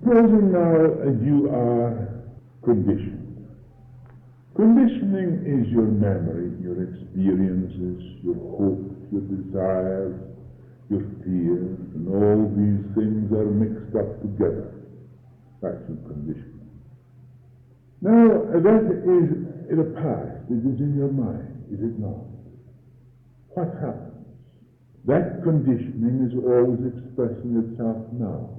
Supposing now you are conditioned. Conditioning is your memory, your experiences, your hopes, your desires, your fears, and all these things are mixed up together. That's your conditioning. Now, that is in the past. It is in your mind, is it not? What happens? That conditioning is always expressing itself now.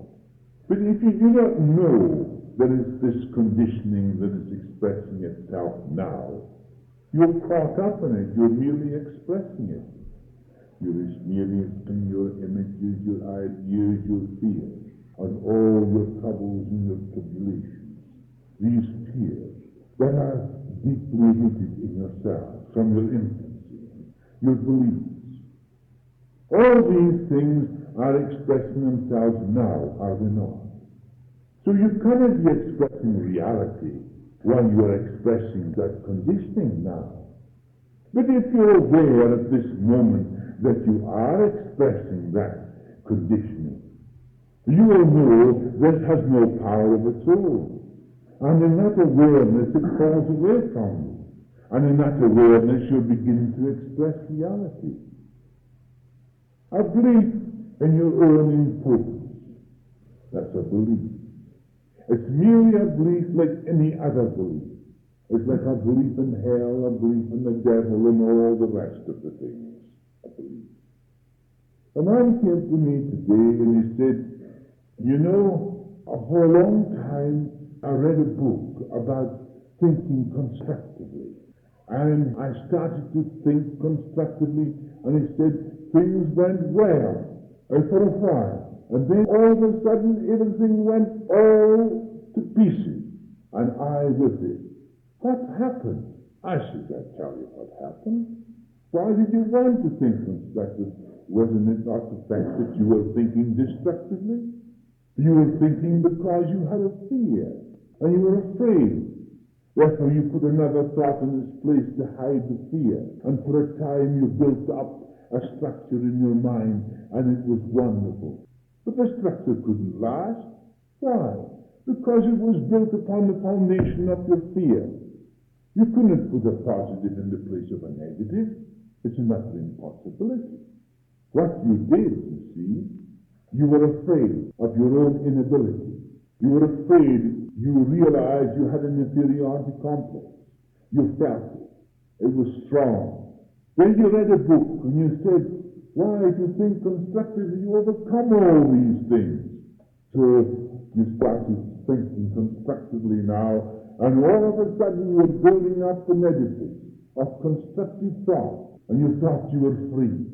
But if you do not know that it's this conditioning that is expressing itself now, you're caught up in it. You're merely expressing it. You're merely expressing your images, your ideas, your fears, and all your troubles and your tribulations. These fears that are deeply rooted in yourself from your infancy, your beliefs. All these things are expressing themselves now, are they not? So you cannot be expressing reality while you are expressing that conditioning now. But if you're aware at this moment that you are expressing that conditioning, you will know that it has no power of its own. And in that awareness, it falls away from you. And in that awareness, you'll begin to express reality. A belief in your own importance. That's a belief. It's merely a belief like any other belief. It's like a belief in hell, a belief in the devil, and all the rest of the things. A belief. A man came to me today and he said, you know, for a long time I read a book about thinking constructively. And I started to think constructively, and he said things went well for a while. And then all of a sudden everything went all to pieces, and I with it. What happened? I said, I'll tell you what happened. Why did you want to think constructively? Wasn't it not the fact that you were thinking destructively? You were thinking because you had a fear, and you were afraid. Therefore you put another thought in its place to hide the fear, and for a time you built up a structure in your mind, and it was wonderful. But the structure couldn't last. Why? Because it was built upon the foundation of your fear. You couldn't put a positive in the place of a negative. It's an utter impossibility. What you did, you see, you were afraid of your own inability. You were afraid. You realized you had an inferiority complex. You felt it. It was strong. Then you read a book and you said, why, if you think constructively, you overcome all these things. So you started thinking constructively now, and all of a sudden you were building up an edifice of constructive thought, and you thought you were free.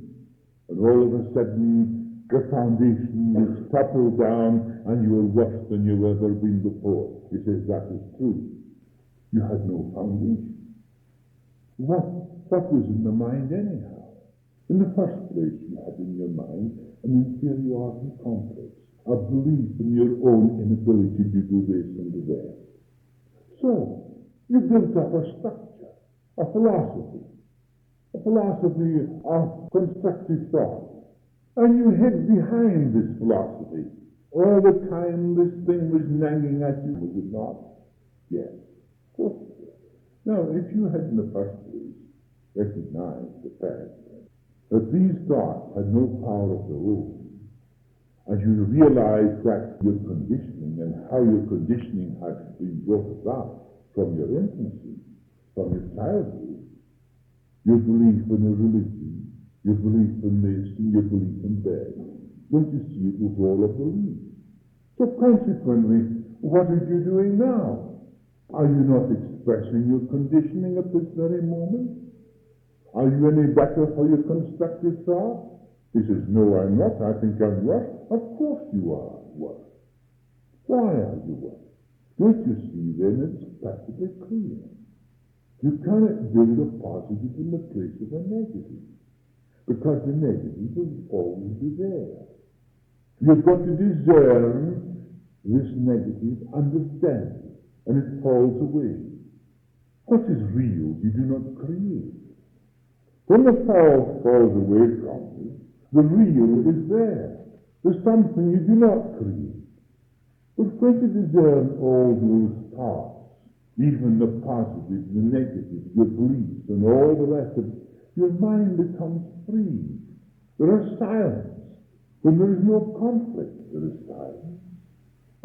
And all of a sudden the foundation is toppled down, and you were worse than you've ever been before. He says that is true. You had no foundation. What was in the mind anyhow? In the first place, you had in your mind an inferiority complex, a belief in your own inability to do this and do that. So, you built up a structure, a philosophy of constructive thought. And you hid behind this philosophy. All the time this thing was nagging at you, was it not? Yes. Of course it was. Now, if you had in the first place recognized the fact that these thoughts had no power of their own, and you realized that your conditioning and how your conditioning had been brought about from your infancy, from your childhood, your belief in a religion, your belief in this, and your belief in that. Don't you see, it was all a belief. So consequently, what are you doing now? Are you not expressing your conditioning at this very moment? Are you any better for your constructive thought? He says, no, I'm not. I think I'm worse. Of course you are worse. Why are you worse? Don't you see then it's perfectly clear. You cannot build a positive in the place of a negative, because the negative will always be there. You've got to discern this negative, understand it, and it falls away. What is real you do not create. When the false falls away from you, the real is there. There's something you do not create. But when you discern all those thoughts, even the positive, the negative, your beliefs, and all the rest of it, your mind becomes free. There is silence. When there is no conflict, there is silence.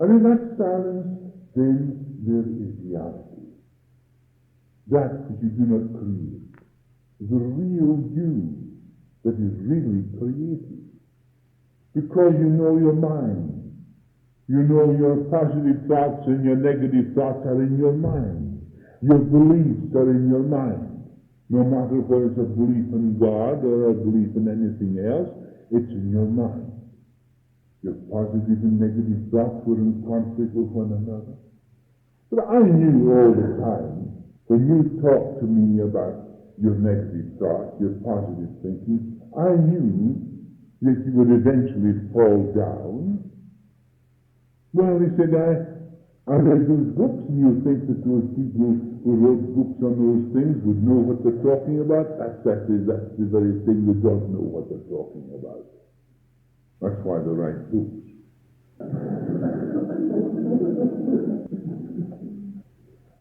And in that silence, then there is reality. That which you do not create. The real you that is really created. Because you know your mind. You know your positive thoughts and your negative thoughts are in your mind. Your beliefs are in your mind. No matter whether it's a belief in God or a belief in anything else, it's in your mind. Your positive and negative thoughts were in conflict with one another. But I knew all the time, when you talked to me about your negative thoughts, your positive thinking, I knew that you would eventually fall down. Well, he said, I read those books, and you think that those people who wrote books on those things would know what they're talking about? That's the very thing they don't know what they're talking about. That's why they write books.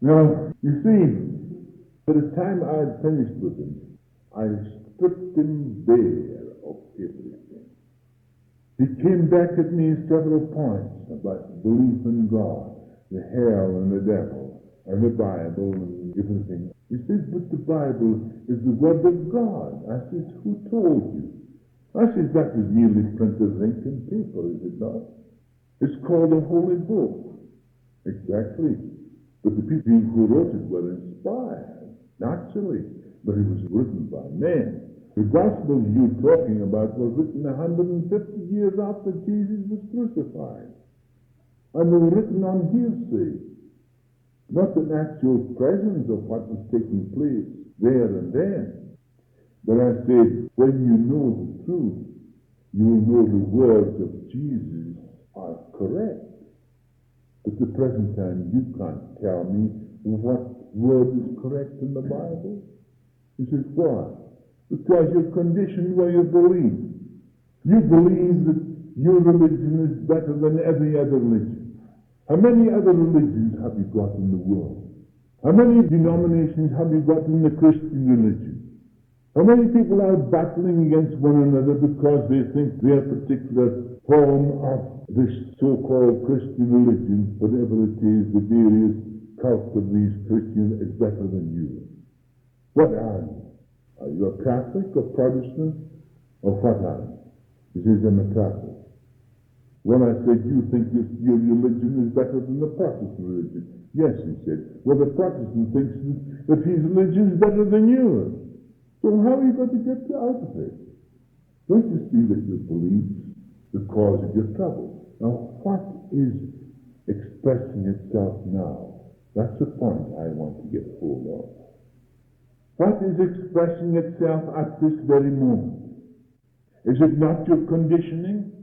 Now, you see, by the time I had finished with him, I stripped him bare of everything. He came back at me in several points about belief in God, the hell and the devil, and the Bible and everything. He says, but the Bible is the Word of God. I says, who told you? I says, that is merely printed ink and paper, is it not? It's called a holy book. Exactly. But the people who wrote it were inspired, naturally. But it was written by men. The Gospels you're talking about were written 150 years after Jesus was crucified. And they were written on hearsay. Not an actual presence of what was taking place there and then. But I said, when you know the truth, you will know the words of Jesus are correct. At the present time, you can't tell me what word is correct in the Bible. He says, why? Because you're conditioned where you believe. You believe that your religion is better than every other religion. How many other religions have you got in the world? How many denominations have you got in the Christian religion? How many people are battling against one another because they think their particular form of this so-called Christian religion, whatever it is, the various cults of these Christians, is better than you? What are you? Are you a Catholic or Protestant? Or what are you? He says, I'm a Catholic. Well, I said, you think your religion is better than the Protestant religion? Yes, he said. Well, the Protestant thinks that his religion is better than yours. So how are you going to get out of it? Don't you see that your beliefs the cause of your trouble? Now, what is expressing itself now? That's the point I want to get hold of. What is expressing itself at this very moment? Is it not your conditioning?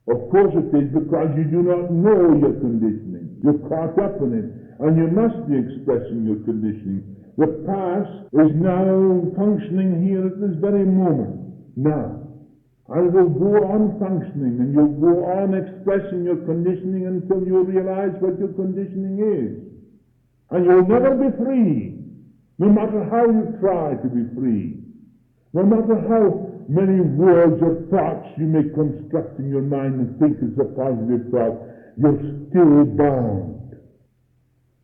Of course it is, because you do not know your conditioning. You're caught up in it, and you must be expressing your conditioning. The past is now functioning here at this very moment, now. And it will go on functioning, and you'll go on expressing your conditioning until you realize what your conditioning is. And you'll never be free, no matter how you try to be free. No matter how many words or thoughts you may construct in your mind and think it's a positive thought, you're still bound.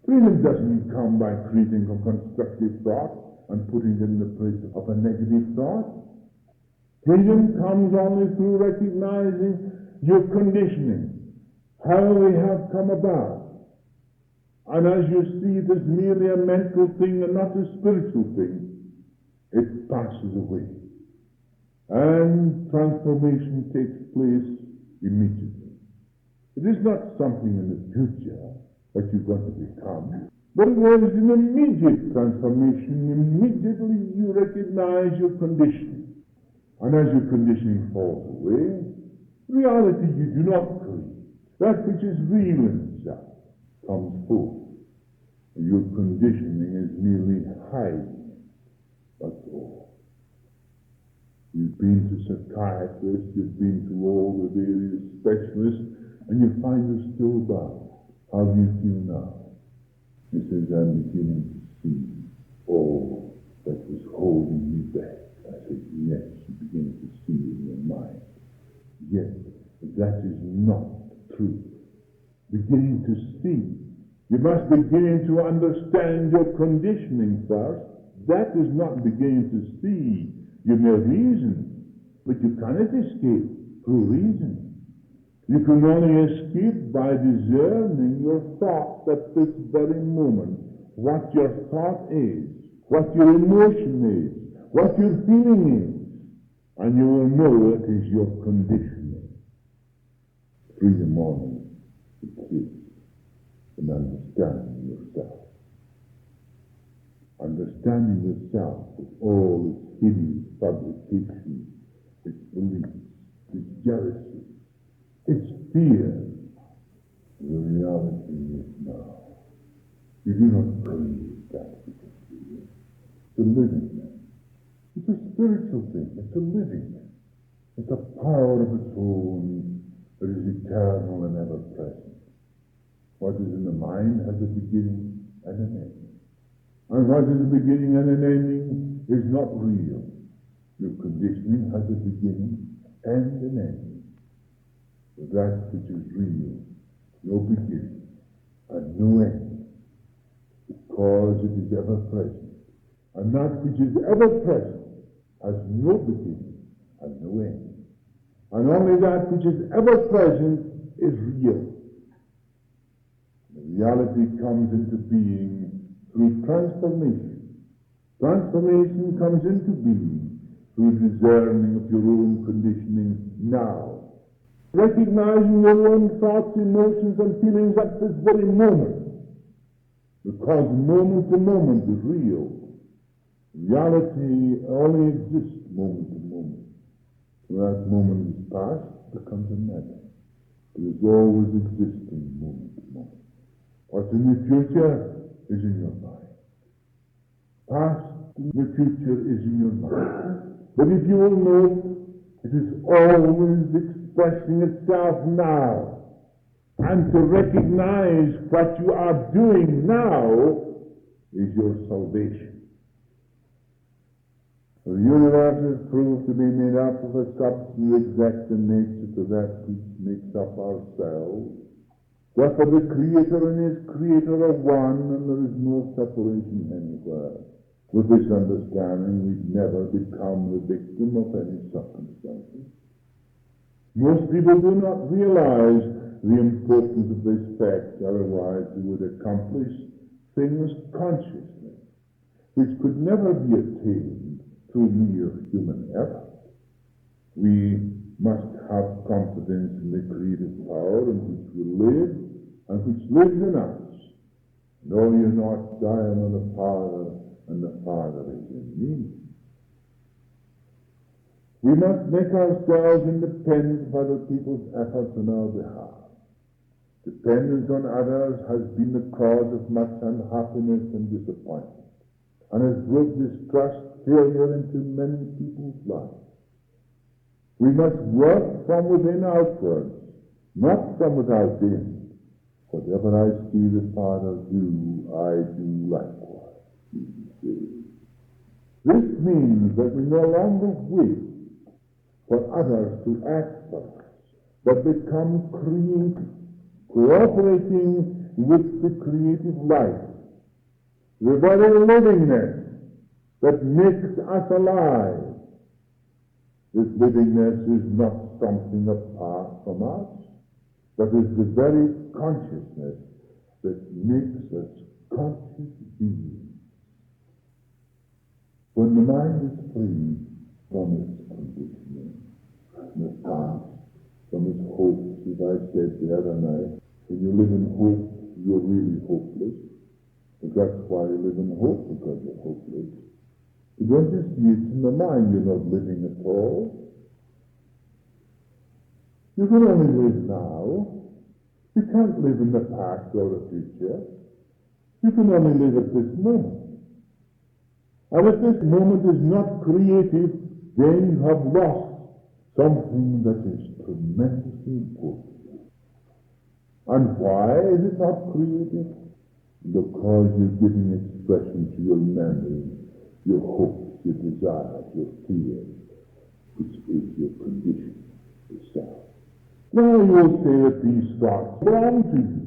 Freedom doesn't come by creating a constructive thought and putting it in the place of a negative thought. Freedom comes only through recognizing your conditioning, how they have come about. And as you see it as merely a mental thing and not a spiritual thing, it passes away. And transformation takes place immediately. It is not something in the future that you're going to become, but it is an immediate transformation. Immediately you recognize your condition. And as your conditioning falls away, reality you do not create. That which is real in itself comes forth. Your conditioning is merely hiding. That's all. You've been to psychiatrists, you've been to all the various specialists, and you find you're still bound. How do you feel now? He says, I'm beginning to see all that was holding me back. I said, yes, you begin to see in your mind. Yes, but that is not true. Beginning to see. You must begin to understand your conditioning first. That is not beginning to see. You may reason, but you cannot escape through reason. You can only escape by discerning your thought at this very moment. What your thought is, what your emotion is, what your feeling is. And you will know it is your conditioning. Through the morning, it is in understanding yourself. Understanding yourself with all its hideous fabrications, its beliefs, its jealousy, its fear. The reality is now. You do not create that which is real. It's a living thing. It's a spiritual thing. It's a living thing. It's a power of its own that is eternal and ever present. What is in the mind has a beginning and an end. And what is a beginning and an ending is not real. Your conditioning has a beginning and an ending. But that which is real, no beginning and no end, because it is ever present. And that which is ever present has no beginning and no end. And only that which is ever present is real. The reality comes into being through transformation. Transformation comes into being through discerning of your own conditioning now. Recognizing your own thoughts, emotions, and feelings at this very moment. Because moment to moment is real. Reality only exists moment to moment. When that moment is past, it becomes a memory. It is always existing moment to moment. What's in the future is in your mind. Past in the future is in your mind. But if you will note, it is always expressing itself now. And to recognize what you are doing now is your salvation. The universe is proved to be made up of a substance exact in nature to that which makes up ourselves. Therefore the Creator and His Creator are one, and there is no separation anywhere. With this understanding, we never become the victim of any circumstances. Most people do not realize the importance of this fact, otherwise they would accomplish things consciously, which could never be attained through mere human effort. We must have confidence in the creative power in which we live and which lives in us. Know you not, I am the Father, and the Father is in me. We must make ourselves independent of other people's efforts on our behalf. Dependence on others has been the cause of much unhappiness and disappointment, and has brought distrust, failure into many people's lives. We must work from within outwards, not from without in. Whatever I see the Father do, I do likewise. This means that we no longer wait for others to act for us, but become creative, cooperating with the creative life, the very livingness that makes us alive. This livingness is not something apart from us, but is the very consciousness that makes us conscious beings. When the mind is free from its conditioning, from the past, from its hopes, as I said the other night, when you live in hope, you're really hopeless. But that's why you live in hope, because you're hopeless. You don't just see it in the mind, you're not living at all. You can only live now. You can't live in the past or the future. You can only live at this moment. And if this moment is not creative, then you have lost something that is tremendously important. And why is it not creative? Because you're giving expression to your memory, your hopes, your desires, your fears, which is your condition, yourself. Now you'll say that these thoughts belong to you,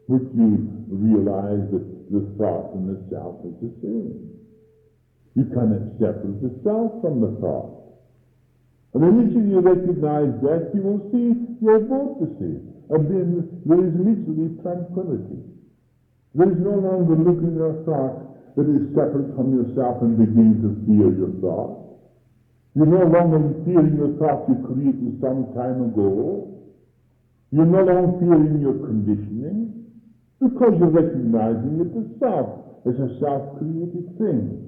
but you realize that the thought and the self is the same. You cannot separate the self from the thought. And immediately you recognize that, you will see you're both the same. And then there is immediately tranquility. There is no longer looking at a thought that is separate from yourself and beginning to fear your thought. You're no longer fearing your thought you created some time ago. You're no longer fearing your conditioning, because you're recognizing it as self, as a self-created thing.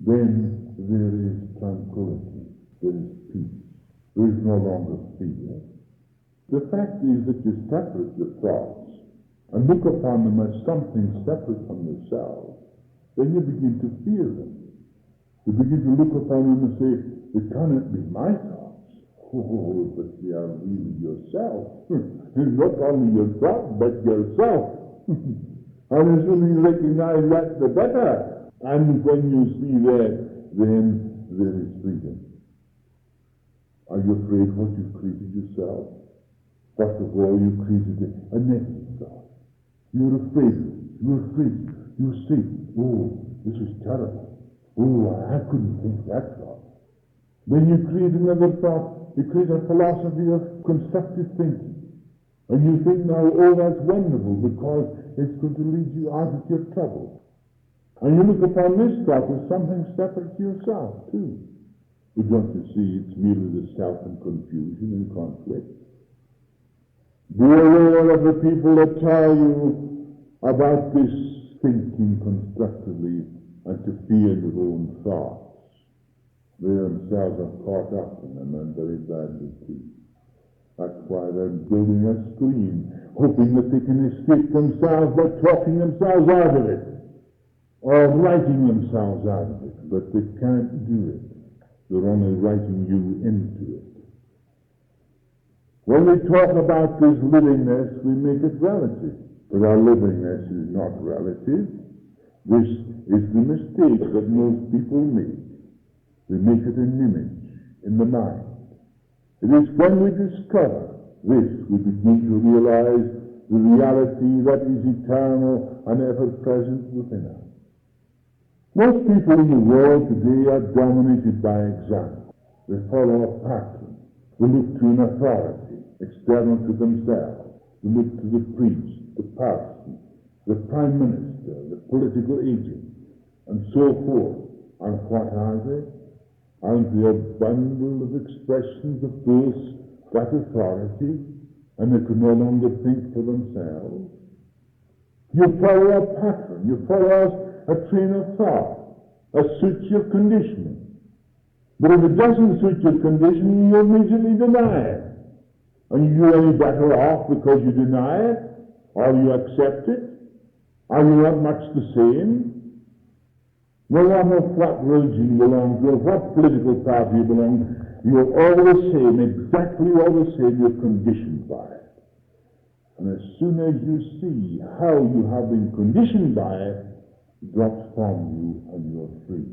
Then there is tranquility, there is peace, there is no longer fear. The fact is that you separate your thoughts and look upon them as something separate from yourself, then you begin to fear them. You begin to look upon them and say, it cannot be my thoughts. Oh, but they are really yourself. And not only your thoughts, but yourself. And as soon as you recognize that, the better. And when you see that, then there is freedom. Are you afraid what you created yourself? First of all, you created a negative thought. You're afraid of it. You're afraid. You say, oh, this is terrible. Oh, I couldn't think that thought. Then you create another thought. You create a philosophy of constructive thinking. And you think now, oh, that's wonderful, because it's going to lead you out of your trouble. And you look upon this thought as something separate to yourself, too. But don't you see, it's merely the self and confusion and conflict. Be aware of the people that tell you about this thinking constructively and to fear your own thoughts. They themselves are caught up in them and very badly too. That's why they're building a screen, hoping that they can escape themselves by talking themselves out of it, or writing themselves out of it. But they can't do it. They're only writing you into it. When we talk about this livingness, we make it relative. But our livingness is not relative. This is the mistake that most people make. They make it an image in the mind. It is when we discover this, we begin to realize the reality that is eternal and ever-present within us. Most people in the world today are dominated by example. They follow a pattern. They look to an authority external to themselves. They look to the priest, the parson, the prime minister, the political agent, and so forth. And what are they? Aren't they a bundle of expressions of that authority, and they can no longer think for themselves? You follow a pattern. You follow a train of thought that suits your conditioning. But if it doesn't suit your conditioning, you immediately deny it. And you're any better off because you deny it, or you accept it. Are you not much the same? No matter what religion you belong to, or what political party you belong to, you're all the same, exactly all the same, you're conditioned by it. And as soon as you see how you have been conditioned by it, it drops from you and you're free.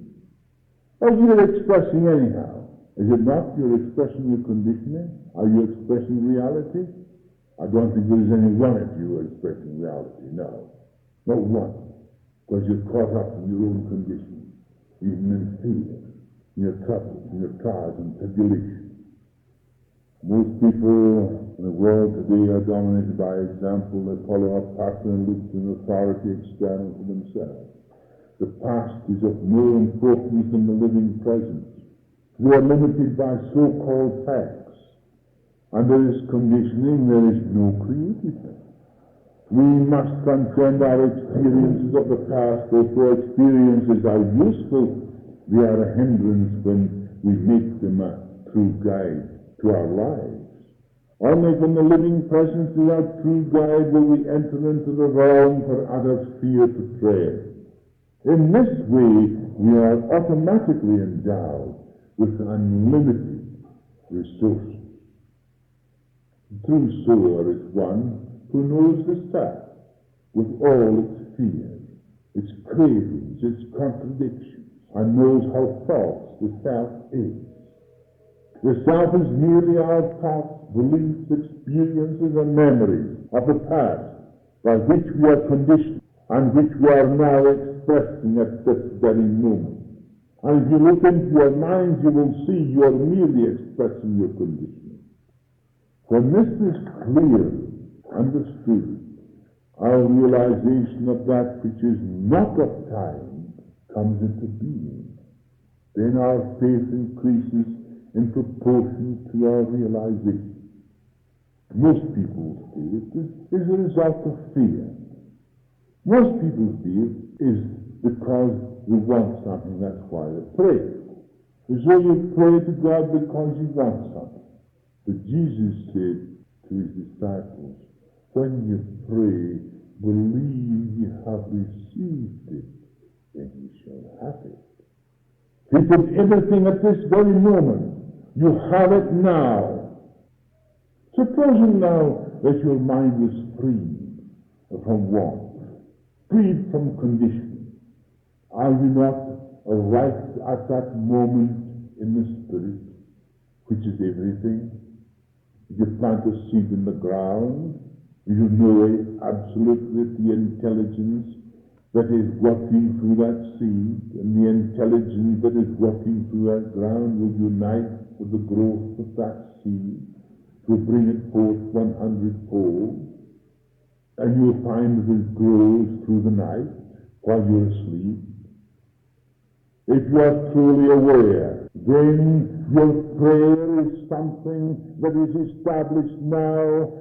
As you're expressing anyhow, is it not you're expressing your conditioning? Are you expressing reality? I don't think there's any one of you who are expressing reality, no. Not one. Because you're caught up in your own condition, even in fear, in your troubles, in your trials and tribulations. Most people in the world today are dominated by example. They follow a pattern and look to an authority external to themselves. The past is of no importance than the living present. We are limited by so-called facts. And there is conditioning, there is no creativeness. We must transcend our experiences of the past, although experiences are useful, they are a hindrance when we make them a true guide to our lives. Only when the living presence is our true guide will we enter into the realm for others fear to tread. In this way, we are automatically endowed with unlimited resources. The true sower is one who knows the self with all its fears, its cravings, its contradictions, and knows how false the self is. The self is merely our thoughts, beliefs, experiences, and memories of the past by which we are conditioned and which we are now expressing at this very moment. And if you look into your mind, you will see you are merely expressing your conditioning. When this is clearly understood, our realization of that which is not of time comes into being. Then our faith increases in proportion to our realization. Most people's faith is a result of fear. Most people's faith is because you want something, that's why they pray. So you pray to God because you want something. But Jesus said to his disciples, when you pray, believe you have received it, then you shall have it. He said everything at this very moment. You have it now. Supposing now that your mind was freed from want, freed from conditioning. Are you not right at that moment in the Spirit, which is everything? You plant a seed in the ground, you know absolutely the intelligence that is working through that seed, and the intelligence that is working through that ground will unite with the growth of that seed to bring it forth 100-fold, and you'll find that it grows through the night while you're asleep. If you are truly aware, then your prayer is something that is established now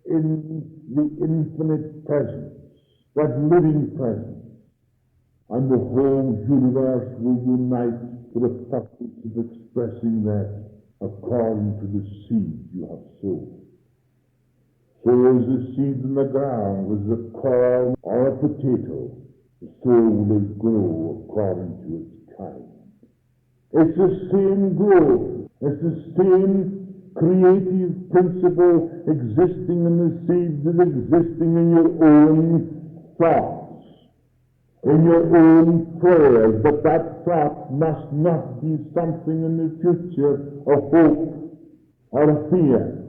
in the infinite presence, that living presence, and the whole universe will unite for the purpose of expressing that according to the seed you have sown. So as the seed in the ground was a corn or a potato, so will it grow according to its kind. It's the same growth, it's the same creative principle existing in the seeds as existing in your own thoughts, in your own prayers, but that thought must not be something in the future of hope or of fear,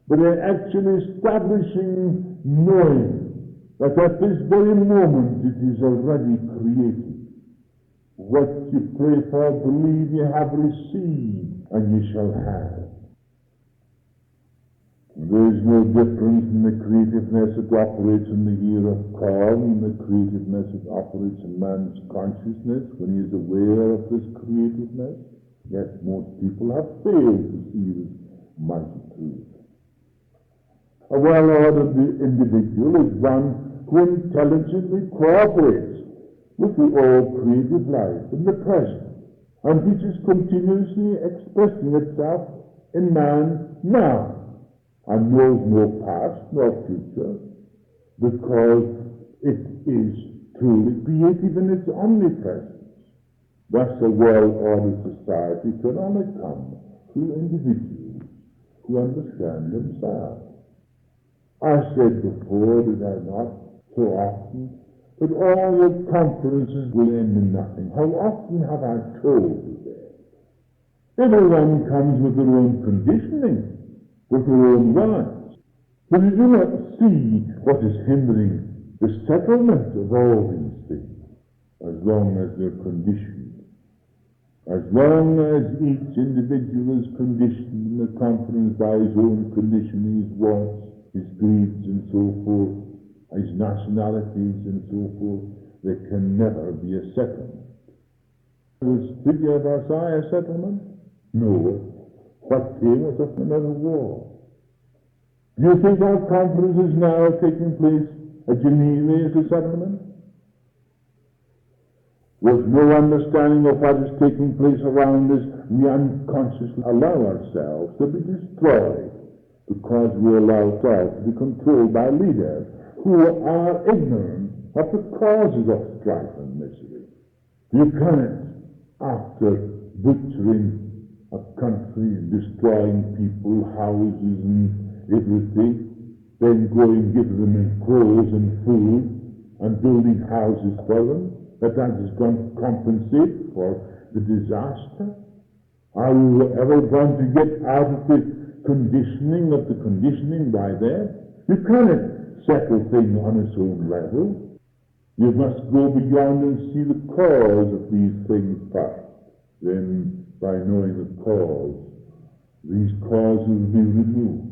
but in actually establishing knowing that at this very moment it is already created. What you pray for, believe you have received, and you shall have. There is no difference in the creativeness that operates in the ear of corn and the creativeness that operates in man's consciousness when he is aware of this creativeness. Yet most people have failed to see this mighty truth. A well-ordered individual is one who intelligently cooperates with the all-creative life in the present, and which is continuously expressing itself in man now, and knows no past nor future, because it is truly creative in its omnipresence. Thus a well-ordered society can only come through individuals who understand themselves. I said before, did I not, so often, that all your conferences will end in nothing. How often have I told you that? Everyone comes with their own conditioning, with their own wants. But you do not see what is hindering the settlement of all these things, as long as they're conditioned. As long as each individual is conditioned in the conference by his own conditioning, his wants, his greeds, and so forth, his nationalities, and so forth, there can never be a settlement. Was Lydia of Versailles a settlement? No. What came was another war. Do you think our conferences now are taking place at Geneva is a settlement? With no understanding of what is taking place around us, we unconsciously allow ourselves to be destroyed because we allow ourselves to be controlled by leaders who are ignorant of the causes of strife and misery. You cannot, after butchering a country, destroying people, houses, and everything, then go and give them clothes and food and building houses for them, that is going to compensate for the disaster? Are we ever going to get out of the conditioning by that? You cannot settle things on its own level. You must go beyond and see the cause of these things first. Then, by knowing the cause, these causes will be removed.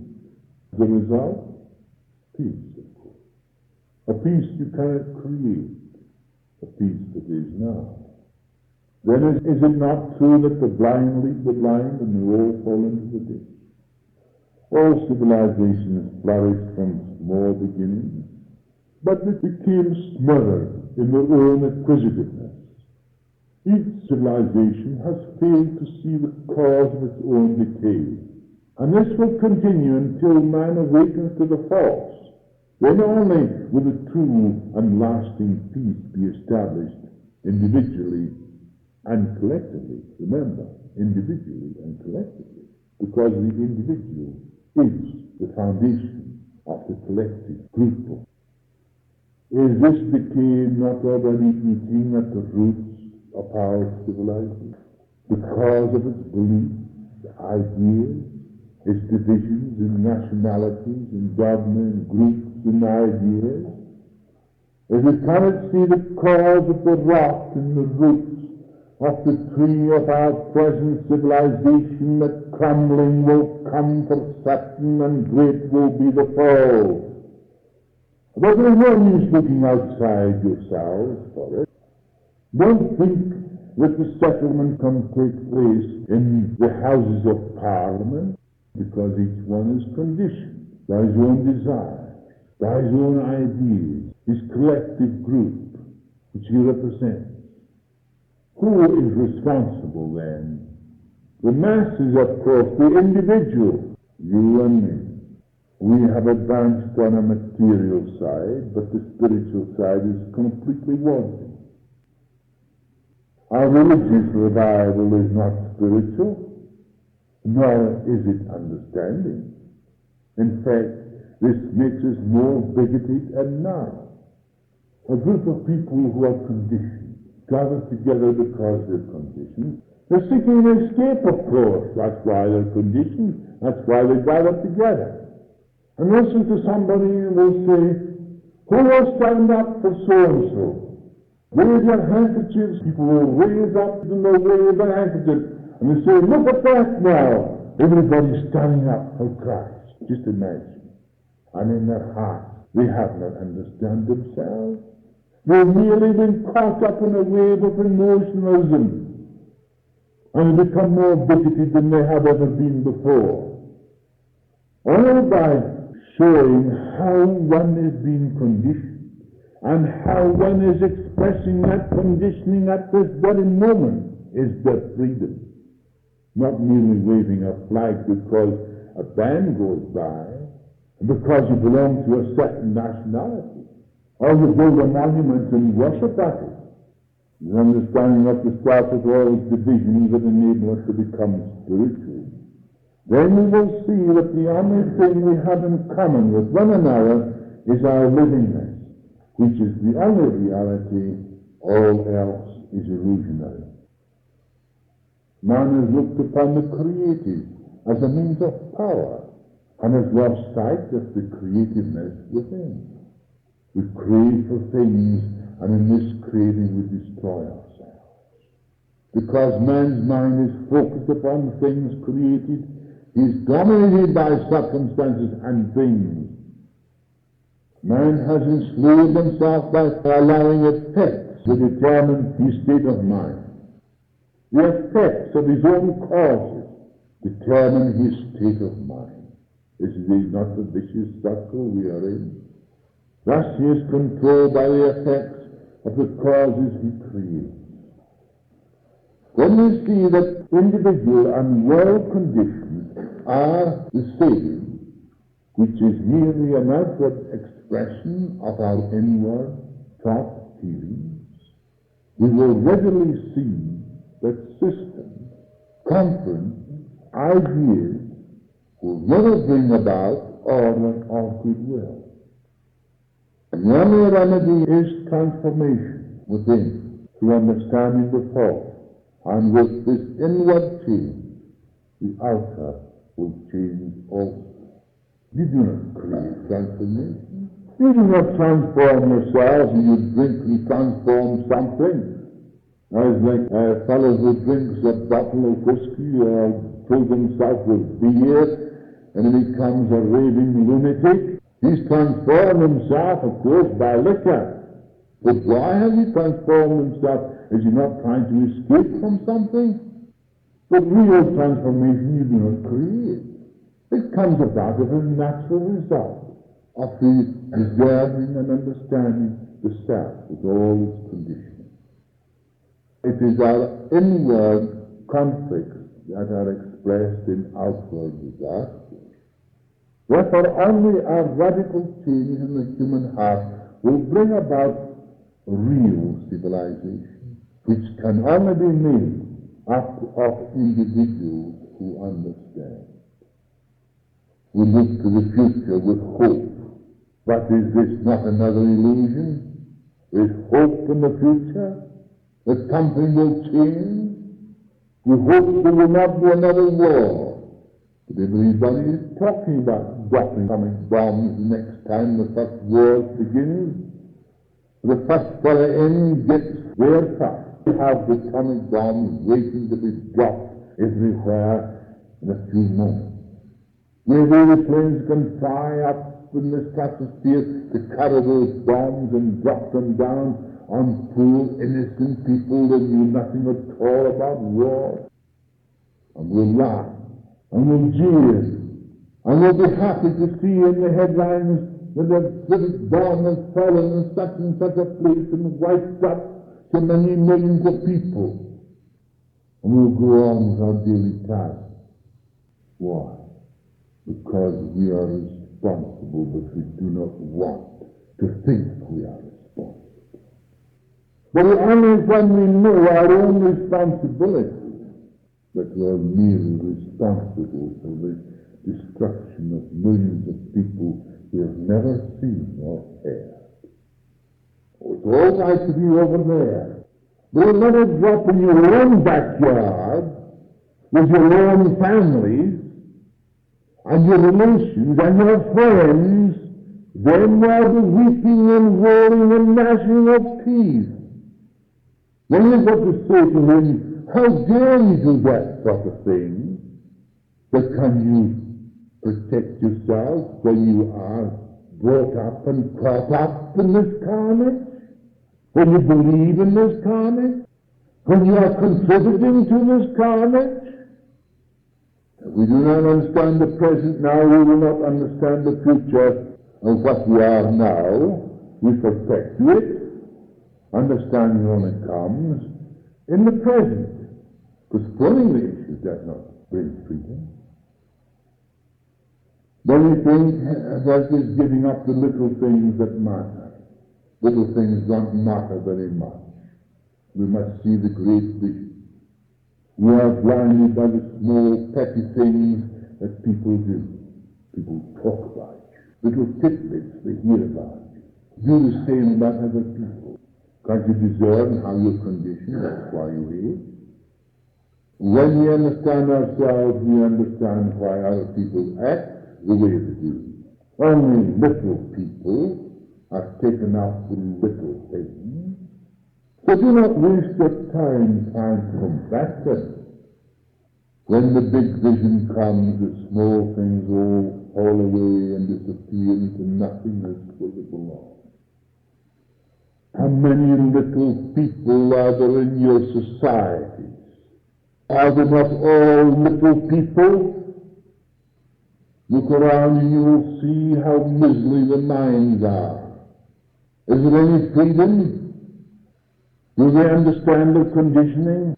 The result? Peace, of course. A peace you cannot create. A peace that is now. Then is it not true that the blind lead the blind and they all fall into the ditch? All civilizations flourished from small beginnings, but they became smothered in their own acquisitiveness. Each civilization has failed to see the cause of its own decay, and this will continue until man awakens to the false. Then only will a true and lasting peace be established individually and collectively. Remember, individually and collectively, because the individual is the foundation of the collective group. Is this decay not already eating at the roots of our civilization? Because of its beliefs, ideas, its divisions in nationalities, in dogma, in groups, and ideas? If we cannot see the cause of the rot in the roots of the tree of our present civilization, that crumbling will come for certain and great will be the fall. But there is no use looking outside yourselves for it. Don't think that the settlement can take place in the Houses of Parliament, because each one is conditioned by his own desires, by his own ideas, his collective group, which he represents. Who is responsible then? The masses, of course, the individual, you and me. We have advanced on a material side, but the spiritual side is completely wanting. Our religious revival is not spiritual, nor is it understanding. In fact, this makes us more bigoted and narrow. A group of people who are conditioned gather together because they're conditioned. They're seeking an escape, of course. That's why they're conditioned. That's why they gather together. And listen to somebody who will say, who will stand up for so-and-so? Wave your handkerchiefs. People will raise up and they'll wave their handkerchiefs. And they say, look at that now. Everybody's standing up for Christ. Just imagine. And in their hearts, they have not understood themselves. They've merely been caught up in a wave of emotionalism and become more bigoted than they have ever been before. All by showing how one is being conditioned and how one is expressing that conditioning at this very moment is their freedom. Not merely waving a flag because a band goes by, because you belong to a certain nationality, or you build a monument and worship at it. The understanding of the start of all divisions that enable us to become spiritual. Then we will see that the only thing we have in common with one another is our livingness, which is the only reality. All else is illusionary. Man has looked upon the creative as a means of power and has lost sight of the creativeness within. We crave for things, and in this craving we destroy ourselves. Because man's mind is focused upon things created, he is dominated by circumstances and things. Man has enslaved himself by allowing effects to determine his state of mind. The effects of his own causes determine his state of mind. Is it not the vicious circle we are in? Thus he is controlled by the effects of the causes he creates. When we see that individual and world conditions are the same, which is merely an outward expression of our inward thought feelings, we will readily see that systems, conferences, ideas will never bring about order of goodwill. And the only remedy is transformation within, through understanding the thought. And with this inward change, the outer will change also. You do not create transformation. You do not transform yourself. You drink and transform something. It's like a fellow who drinks a bottle of whiskey or fills himself with beer and he becomes a raving lunatic. He's transformed himself, of course, by liquor. But why has he transformed himself? Is he not trying to escape from something? But real transformation you do not create. It comes about as a natural result of the discerning and understanding the self with all its conditions. It is our inward conflicts that are expressed in outward disasters. Therefore, only a radical change in the human heart will bring about real civilization, which can only be made up of individuals who understand. We look to the future with hope. But is this not another illusion? Is hope in the future? That something will change? We hope there will not be another war. But everybody is talking about dropping atomic bombs the next time the first war begins. The first fellow in gets there first. We have the atomic bombs waiting to be dropped everywhere in a few moments. Maybe the planes can fly up in the stratosphere to carry those bombs and drop them down on poor innocent people that knew nothing at all about war. And we'll laugh, and we'll jeer, and we'll be happy to see in the headlines that a British bomb has fallen in such a place and wiped up so many millions of people. And we'll go on with our daily task. Why? Because we are responsible, but we do not want to think we are responsible. But only when we know our own responsibility that we are merely responsible for the destruction of millions of people we have never seen or heard. Oh, it's all right to be over there. But let it drop in your own backyard with your own families and your relations and your friends. Then there'll be weeping and wailing and gnashing of teeth. Then you've got to say to him, how dare you do that sort of thing? But can you protect yourself when you are brought up and caught up in this carnage? When you believe in this carnage? When you are contributing to this carnage? If we do not understand the present now, we will not understand the future of what we are now. We perpetuate. Understanding only comes in the present. Postponing the issue does not bring freedom. Then we think that is giving up the little things that matter. Little things don't matter very much. We must see the great vision. We are blinded by the small petty things that people do. People talk about you. Little tidbits they hear about you. Do the same about other people. Can't you discern how you're conditioned? That's why you hate. When we understand ourselves, we understand why other people act the way they do. Only little people are taken up with little things. So do not waste your time trying to combat them. When the big vision comes, the small things all fall away and disappear into nothingness where they belong. How many little people are there in your societies? Are they not all little people? Look around and you will see how miserly the minds are. Is there any freedom? Do they understand their conditioning?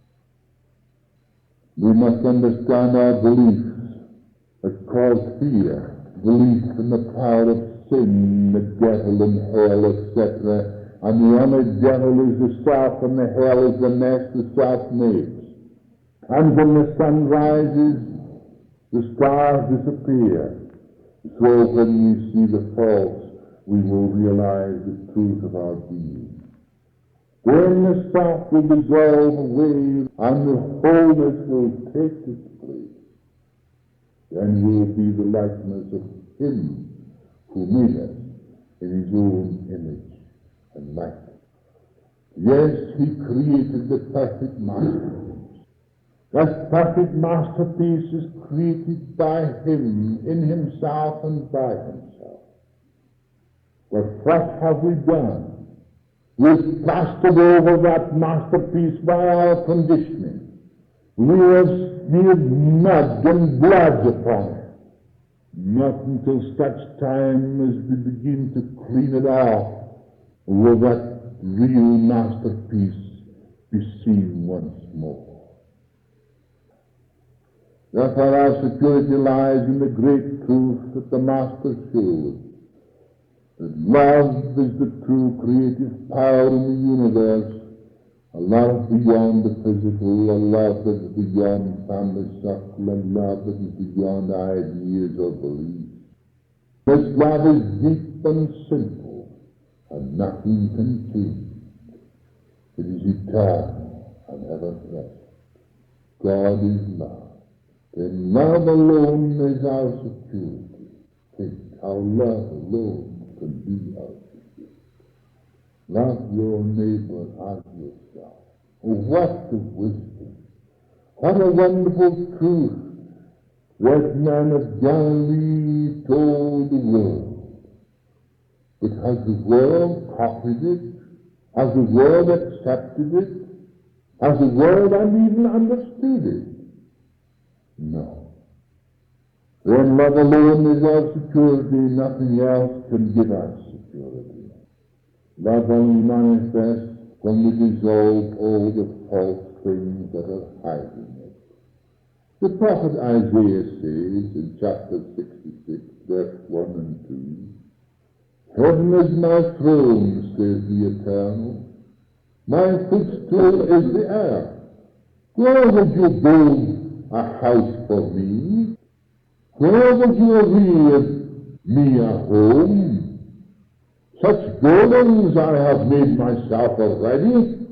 We must understand our beliefs that cause fear. Belief in the power of sin, the devil and hell, etc. And the only devil is the self, and the hell is the nest the self makes. And when the sun rises, the stars disappear. So when we see the faults, we will realize the truth of our being. Then the self will dissolve away and the wholeness will take its place. Then we'll be the likeness of Him who made us in His own image and likeness. Yes, He created the perfect masterpiece. That perfect masterpiece is created by Him, in Himself and by Himself. But what have we done? We've plastered over that masterpiece by our conditioning. We have smeared mud and blood upon it. Not until such time as we begin to clean it off will that real masterpiece be seen once more. Therefore our security lies in the great truth that the Master showed, that love is the true creative power in the universe, a love beyond the physical, a love that is beyond family circle, a love that is beyond ideas or beliefs. This love is deep and simple, and nothing can change. It is eternal and ever present. God is love. Then love alone is our security. Think how love alone can be our security. Love your neighbor as yourself. Oh, what a wisdom! What a wonderful truth that man of Galilee told the world. But has the world copied it? Has the world accepted it? Has the world even understood it? No. When love alone is our security, nothing else can give us security. Love only manifests when we dissolve all the false things that are hiding it. The prophet Isaiah says in chapter 66, verse 1 and 2, Heaven is my throne, says the Eternal. My footstool is the earth. Where would you build a house for me? Where would you rear me a home? Such buildings I have made myself already.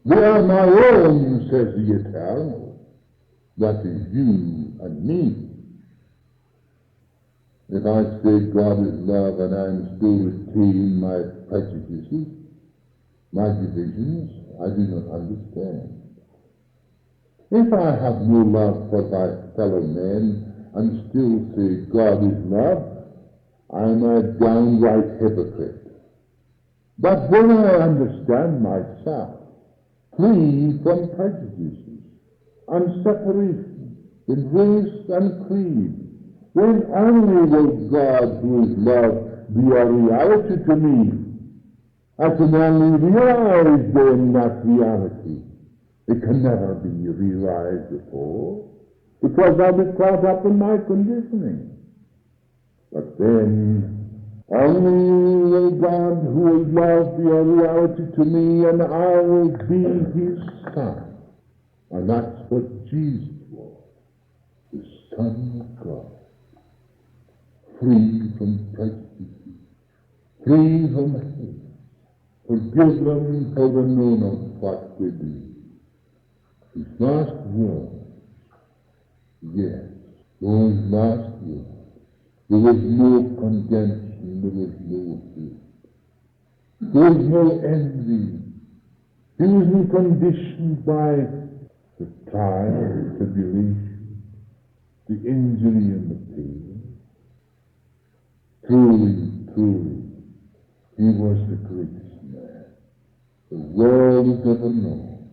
They are my own, says the Eternal. That is you and me. If I say God is love and I'm still retaining my prejudices, my divisions, I do not understand. If I have no love for my fellow men and still say God is love, I'm a downright hypocrite. But when I understand myself, free from prejudices and separation in race and creed, then only will God, who is love, be a reality to me. I can only realize then that reality. It can never be realized before, because I'll be caught up in my conditioning. But then, only will God, who is love, be a reality to me, and I will be His Son. And that's what Jesus was, the Son of God. Free from prejudice, free from hate. Forgive them, for they know not what they do. His last words, yes, those last words. There was no contention, there was no hate. There was no envy. He wasn't conditioned by the trial, the tribulation, the injury and the pain. Truly, truly, he was the greatest man the world has ever known.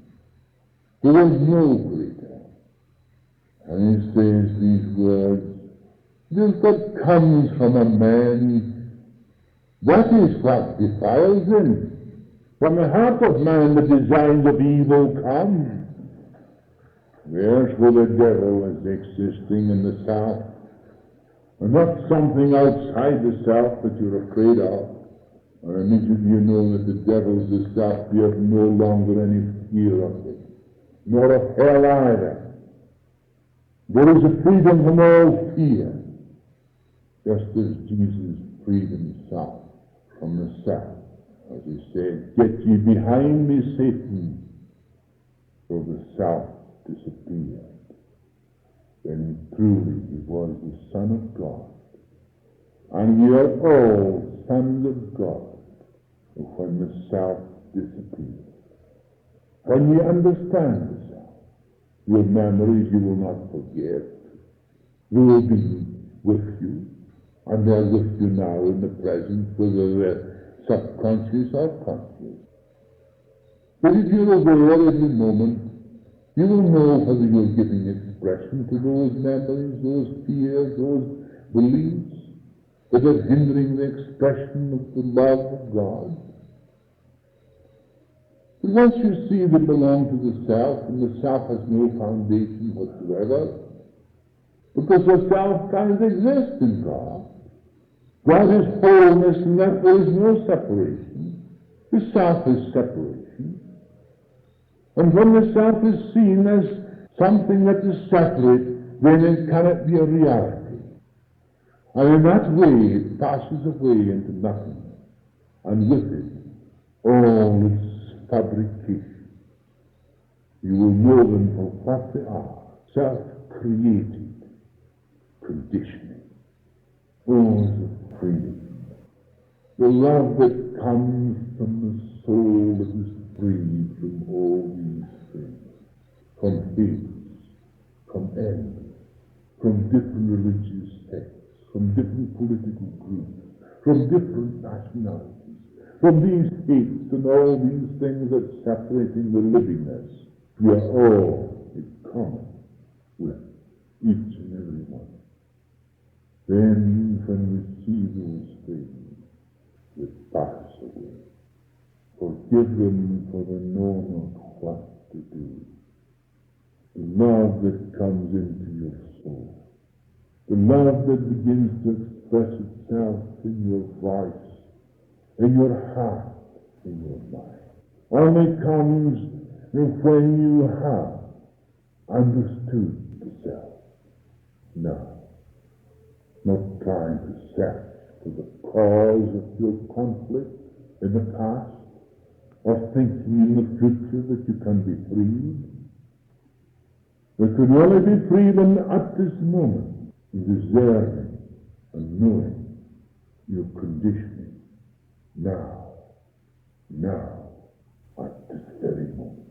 There was no greater. And he says these words, this that comes from a man, that is what defiles him. From the heart of man the designs of evil come. There's where the devil is existing in the self, and not something outside the self that you're afraid of. Or immediately you know that the devil's the self, you have no longer any fear of it, nor of hell either. There is a freedom from all fear. just as Jesus freed himself from the south, as he said, "Get ye behind me, Satan," so the south disappeared. Then truly he was the Son of God. And we are all sons of God when the self disappears. When you understand the self, your memories you will not forget. They will be with you, and they're with you now in the present, whether they're subconscious or conscious. But if you're aware every moment, you will know whether you're giving expression to those memories, those fears, those beliefs that are hindering the expression of the love of God. But once you see they belong to the self, and the self has no foundation whatsoever, because the self can't exist in God. God is wholeness, and therefore is no separation. The self is separation. And when the self is seen as something that is separate, then it cannot be a reality. And in that way it passes away into nothing, and with it all its fabrication. You will know them for what they are: self-created conditioning. Oh, the freedom, the love that comes from the soul that is freed from all these things, from hates, from envy, from different religious sects, from different political groups, from different nationalities, from these hates and all these things that separating the livingness. We are all in common with each and every one. Then when we see those things, we pass away. Forgive them, for they know not what to do. The love that comes into your soul, the love that begins to express itself in your voice, in your heart, in your mind, only comes when you have understood the self. Now, not trying to search for the cause of your conflict in the past, or thinking in the future that you can be freed. We can only be freed at this moment, discerning and knowing your conditioning now, at this very moment.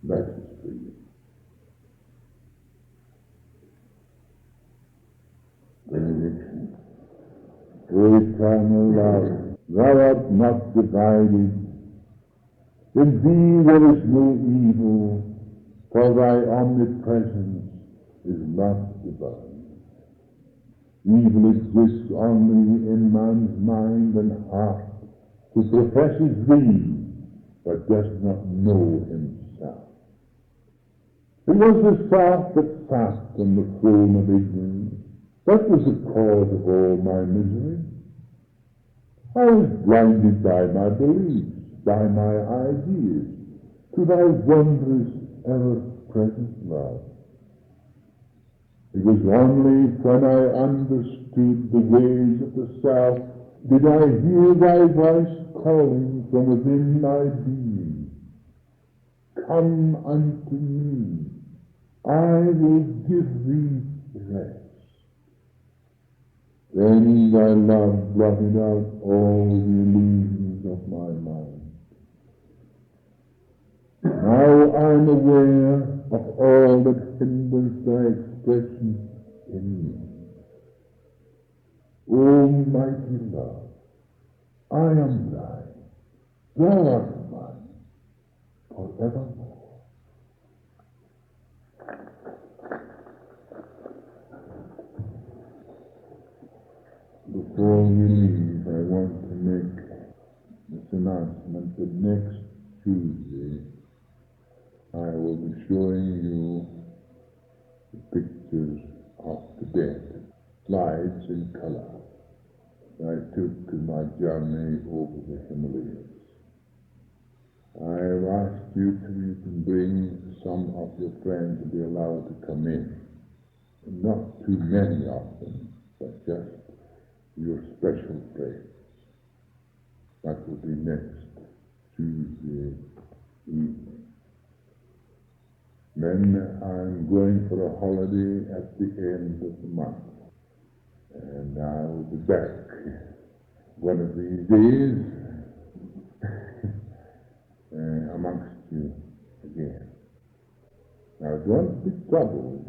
That is freedom. Benediction. O eternal love, thou art not divided. In thee there is no evil, for thy omnipresence is not divine. Evil exists only in man's mind and heart, who professes thee, but does not know himself. It was the self that sat on the throne of ignorance. That was the cause of all my misery. I was blinded by my beliefs, by my ideas, to thy wondrous, ever-present love. It was only when I understood the ways of the self did I hear thy voice calling from within my being, "Come unto me, I will give thee rest." Then thy love blotted out all the illusions of my mind. Now I am aware of all that hinders thy expression in me. O mighty love, I am thine, thou art mine, forevermore. Before we leave, I want to make this announcement that next Tuesday I will be showing you the pictures of the dead, slides in color, that I took in my journey over the Himalayas. I have asked you to even bring some of your friends to be allowed to come in, not too many of them, but just your special prayer. That will be next Tuesday evening. Then I'm going for a holiday at the end of the month, and I'll be back one of these days amongst you again. Now don't be troubled,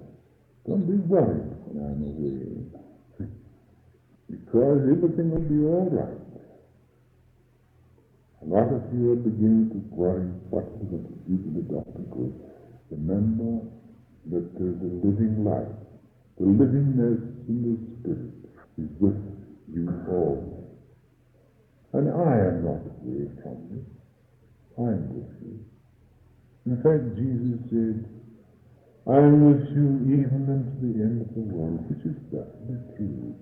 don't be worried when I'm away, because everything will be all right. A lot of you are beginning to worry what we're going to do to the doctor goes. Remember that there's a living life. The livingness in the Spirit is with you all. And I am not away from you. I am with you. In fact, Jesus said, I am with you even unto the end of the world, which is certainly true.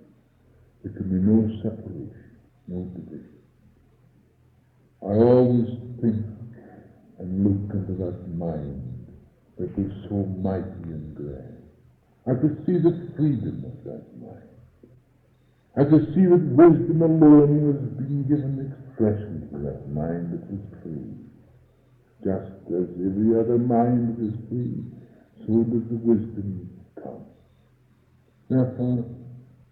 There can be no separation, no division. I always think and look into that mind that is so mighty and grand. I could see the freedom of that mind. I could see that wisdom alone was being given expression to that mind that was free. Just as every other mind is free, so does the wisdom come. Therefore,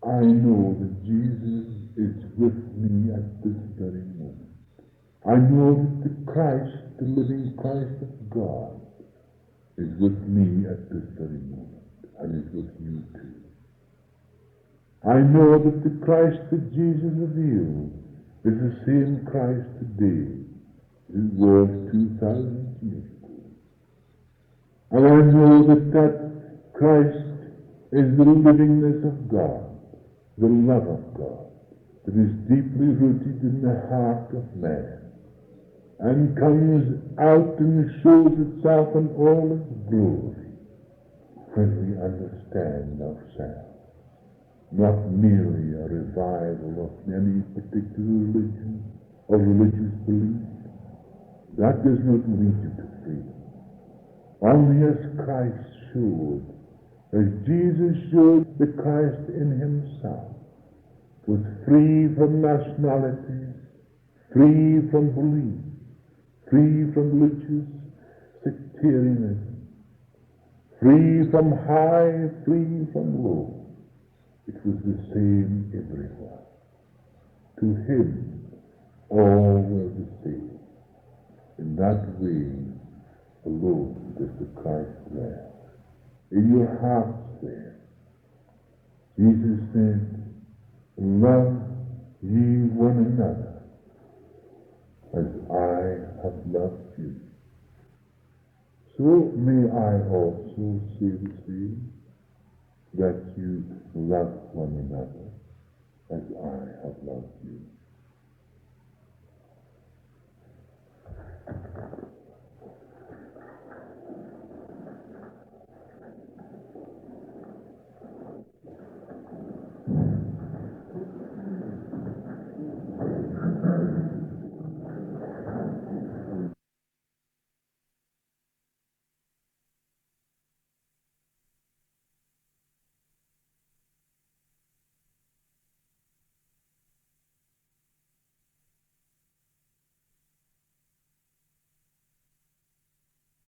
I know that Jesus is with me at this very moment. I know that the Christ, the living Christ of God, is with me at this very moment, and is with you too. I know that the Christ that Jesus revealed is the same Christ today as it was 2,000 years ago. And I know that that Christ is the livingness of God, the love of God, that is deeply rooted in the heart of man, and comes out and shows itself in all its glory when we understand ourselves. Not merely a revival of any particular religion or religious belief. That does not lead you to freedom. Only as Christ showed, as Jesus showed the Christ in himself, was free from nationalities, free from belief, free from religious sectarianism, free from high, free from low. It was the same everywhere. To him, all were the same. In that way alone does the Christ dwell. In your hearts there. Jesus said, love ye one another as I have loved you. So may I also say the same, that you love one another as I have loved you.